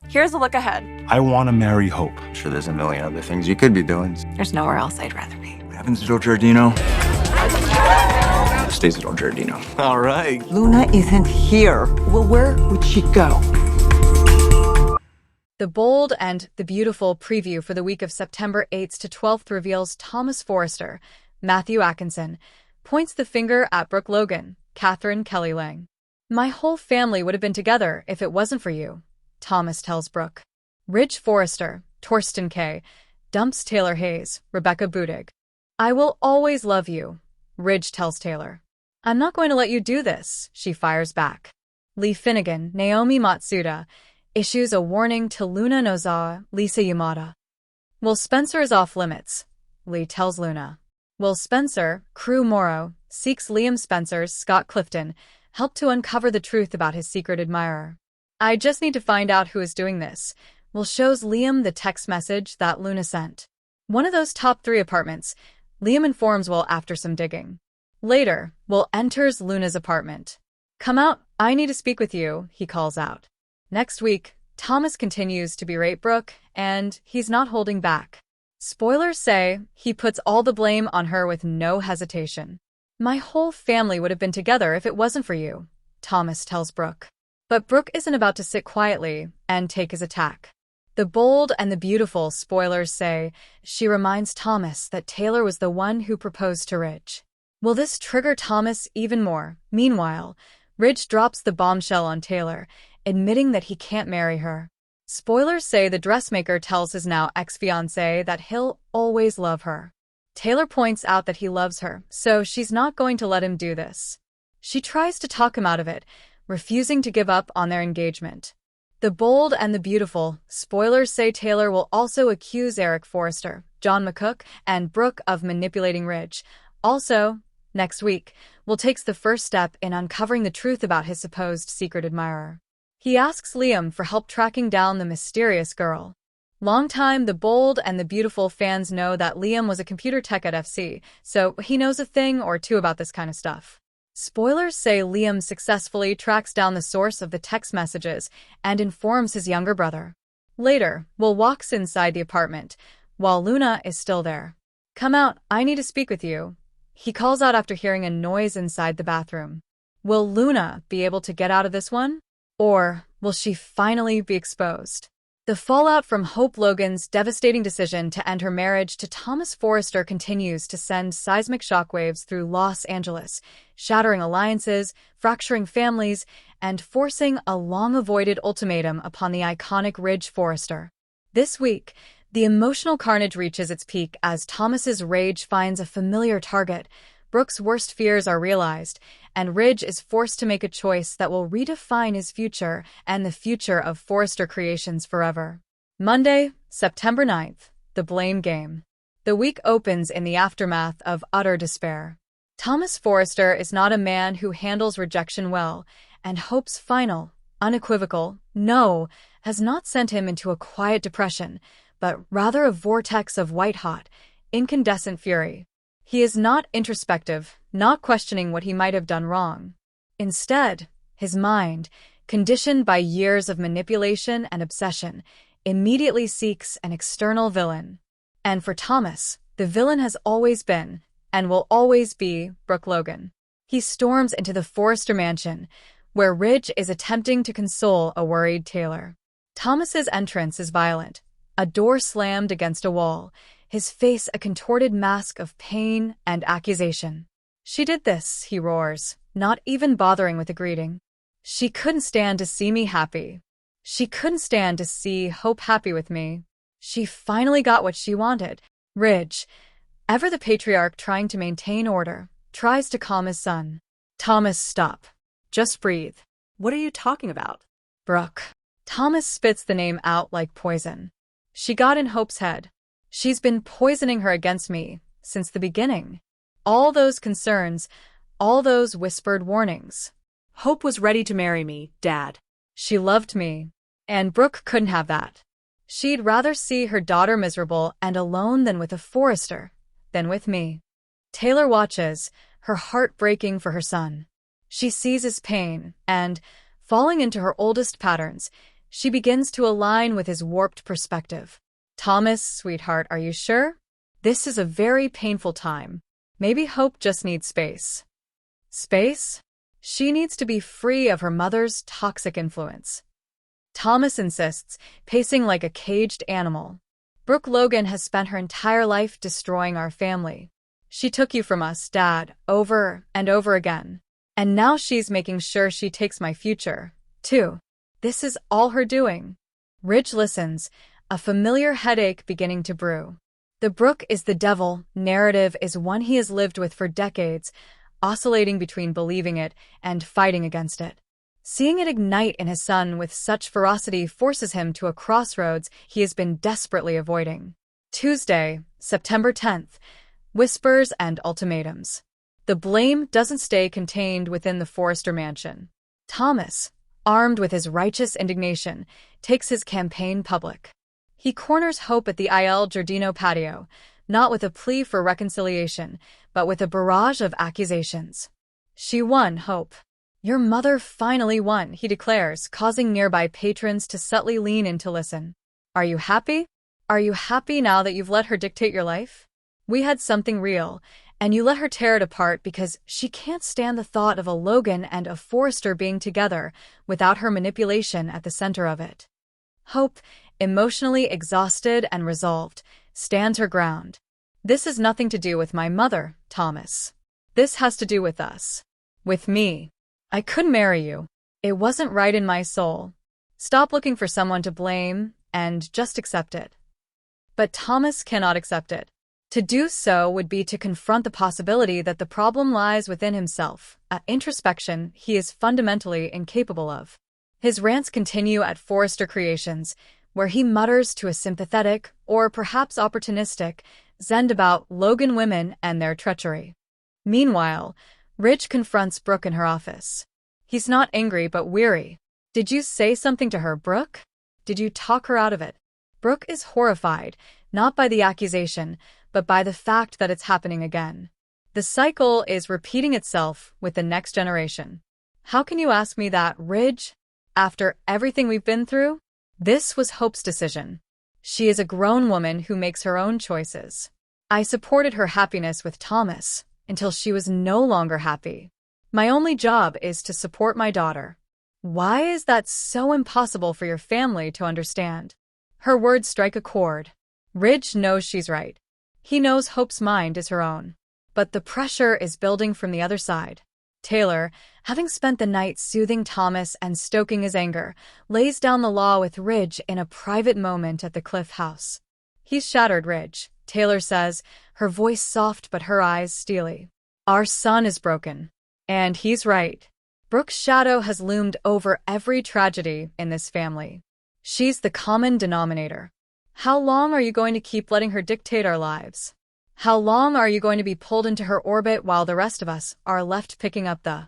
Here's a look ahead. I want to marry Hope. I'm sure there's a million other things you could be doing. There's nowhere else I'd rather be. What happens to Joe Giardino? Stays at old Giardino. All right. Luna isn't here. Well, where would she go? The Bold and the Beautiful preview for the week of September 8th to 12th reveals Thomas Forrester, Matthew Atkinson, points the finger at Brooke Logan, Catherine Kelly Lang. My whole family would have been together if it wasn't for you, Thomas tells Brooke. Ridge Forrester, Torsten Kay, dumps Taylor Hayes, Rebecca Budig. I will always love you, Ridge tells Taylor. I'm not going to let you do this, she fires back. Lee Finnegan, Naomi Matsuda, issues a warning to Luna Nozawa, Lisa Yamada. Will Spencer is off limits, Lee tells Luna. Will Spencer, Crew Morrow, seeks Liam Spencer's, Scott Clifton, help to uncover the truth about his secret admirer. I just need to find out who is doing this. Will shows Liam the text message that Luna sent. One of those top 3 apartments, Liam informs Will after some digging. Later, Will enters Luna's apartment. Come out, I need to speak with you, he calls out. Next week, Thomas continues to berate Brooke, and he's not holding back. Spoilers say he puts all the blame on her with no hesitation. My whole family would have been together if it wasn't for you, Thomas tells Brooke. But Brooke isn't about to sit quietly and take his attack. The Bold and the Beautiful spoilers say she reminds Thomas that Taylor was the one who proposed to Ridge. Will this trigger Thomas even more? Meanwhile, Ridge drops the bombshell on Taylor, admitting that he can't marry her. Spoilers say the dressmaker tells his now ex-fiancée that he'll always love her. Taylor points out that he loves her, so she's not going to let him do this. She tries to talk him out of it, refusing to give up on their engagement. The Bold and the Beautiful spoilers say Taylor will also accuse Eric Forrester, John McCook, and Brooke of manipulating Ridge. Also, next week, Will takes the first step in uncovering the truth about his supposed secret admirer. He asks Liam for help tracking down the mysterious girl. Longtime The Bold and the Beautiful fans know that Liam was a computer tech at FC, so he knows a thing or two about this kind of stuff. Spoilers say Liam successfully tracks down the source of the text messages and informs his younger brother. Later, Will walks inside the apartment, while Luna is still there. Come out, I need to speak with you, he calls out after hearing a noise inside the bathroom. Will Luna be able to get out of this one? Or will she finally be exposed? The fallout from Hope Logan's devastating decision to end her marriage to Thomas Forrester continues to send seismic shockwaves through Los Angeles, shattering alliances, fracturing families, and forcing a long-avoided ultimatum upon the iconic Ridge Forrester. This week, the emotional carnage reaches its peak as Thomas's rage finds a familiar target. Brooke's worst fears are realized, and Ridge is forced to make a choice that will redefine his future and the future of Forrester Creations forever. Monday, September 9th, The Blame Game. The week opens in the aftermath of utter despair. Thomas Forrester is not a man who handles rejection well, and Hope's final, unequivocal no has not sent him into a quiet depression, but rather a vortex of white-hot, incandescent fury. He is not introspective, not questioning what he might have done wrong. Instead, his mind, conditioned by years of manipulation and obsession, immediately seeks an external villain. And for Thomas, the villain has always been, and will always be, Brooke Logan. He storms into the Forrester mansion, where Ridge is attempting to console a worried Taylor. Thomas's entrance is violent, a door slammed against a wall, his face a contorted mask of pain and accusation. She did this, he roars, not even bothering with a greeting. She couldn't stand to see me happy. She couldn't stand to see Hope happy with me. She finally got what she wanted. Ridge, ever the patriarch trying to maintain order, tries to calm his son. Thomas, stop. Just breathe. What are you talking about? Brooke. Thomas spits the name out like poison. She got in Hope's head. She's been poisoning her against me since the beginning. All those concerns, all those whispered warnings. Hope was ready to marry me, Dad. She loved me, and Brooke couldn't have that. She'd rather see her daughter miserable and alone than with a Forrester, than with me. Taylor watches, her heart breaking for her son. She sees his pain, and, falling into her oldest patterns, She begins to align with his warped perspective. Thomas, sweetheart, are you sure? This is a very painful time. Maybe Hope just needs space. Space? She needs to be free of her mother's toxic influence. Thomas insists, pacing like a caged animal. Brooke Logan has spent her entire life destroying our family. She took you from us, Dad, over and over again. And now she's making sure she takes my future, too. This is all her doing. Ridge listens, a familiar headache beginning to brew. The Brooke is the devil narrative is one he has lived with for decades, oscillating between believing it and fighting against it. Seeing it ignite in his son with such ferocity forces him to a crossroads he has been desperately avoiding. Tuesday, September 10th. Whispers and ultimatums. The blame doesn't stay contained within the Forrester mansion. Thomas, armed with his righteous indignation, takes his campaign public. He corners Hope at the Il Giardino patio, not with a plea for reconciliation, but with a barrage of accusations. She won, Hope. Your mother finally won, he declares, causing nearby patrons to subtly lean in to listen. Are you happy? Are you happy now that you've let her dictate your life? We had something real, and you let her tear it apart because she can't stand the thought of a Logan and a Forrester being together without her manipulation at the center of it. Hope, emotionally exhausted and resolved, stands her ground. This has nothing to do with my mother, Thomas. This has to do with us. With me. I couldn't marry you. It wasn't right in my soul. Stop looking for someone to blame and just accept it. But Thomas cannot accept it. To do so would be to confront the possibility that the problem lies within himself, an introspection he is fundamentally incapable of. His rants continue at Forrester Creations, where he mutters to a sympathetic, or perhaps opportunistic, Zend about Logan women and their treachery. Meanwhile, Ridge confronts Brooke in her office. He's not angry but weary. Did you say something to her, Brooke? Did you talk her out of it? Brooke is horrified, not by the accusation, but by the fact that it's happening again. The cycle is repeating itself with the next generation. How can you ask me that, Ridge? After everything we've been through? This was Hope's decision. She is a grown woman who makes her own choices. I supported her happiness with Thomas until she was no longer happy. My only job is to support my daughter. Why is that so impossible for your family to understand? Her words strike a chord. Ridge knows she's right. He knows Hope's mind is her own. But the pressure is building from the other side. Taylor, having spent the night soothing Thomas and stoking his anger, lays down the law with Ridge in a private moment at the Cliff House. He's shattered, Ridge, Taylor says, her voice soft but her eyes steely. Our son is broken. And he's right. Brooke's shadow has loomed over every tragedy in this family. She's the common denominator. How long are you going to keep letting her dictate our lives? How long are you going to be pulled into her orbit while the rest of us are left picking up the